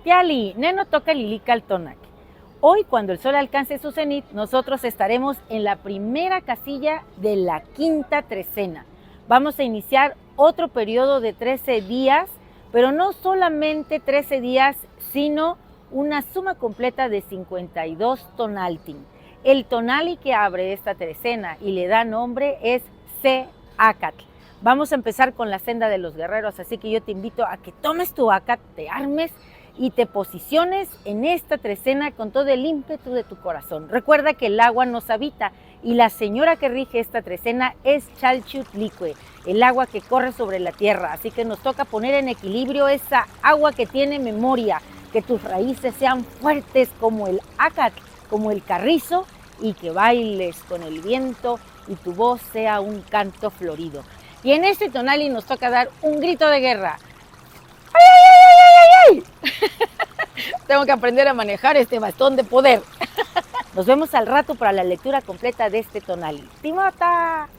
Piali, Neno toca Lilica al Tonac. Hoy, cuando el sol alcance su cenit, nosotros estaremos en la primera casilla de la quinta trecena. Vamos a iniciar otro periodo de 13 días, pero no solamente 13 días, sino una suma completa de 52 tonaltin. El tonali que abre esta trecena y le da nombre es Acatl. Vamos a empezar con la senda de los guerreros, así que yo te invito a que tomes tu acatl, te armes y te posiciones en esta trecena con todo el ímpetu de tu corazón. Recuerda que el agua nos habita y la señora que rige esta trecena es Chalchutlicue, el agua que corre sobre la tierra. Así que nos toca poner en equilibrio esa agua que tiene memoria, que tus raíces sean fuertes como el acatl, como el carrizo, y que bailes con el viento y tu voz sea un canto florido. Y en este tonali nos toca dar un grito de guerra. ¡Ay, ay, ay, ay, ay! Tengo que aprender a manejar este bastón de poder. Nos vemos al rato para la lectura completa de este tonali. ¡Timota!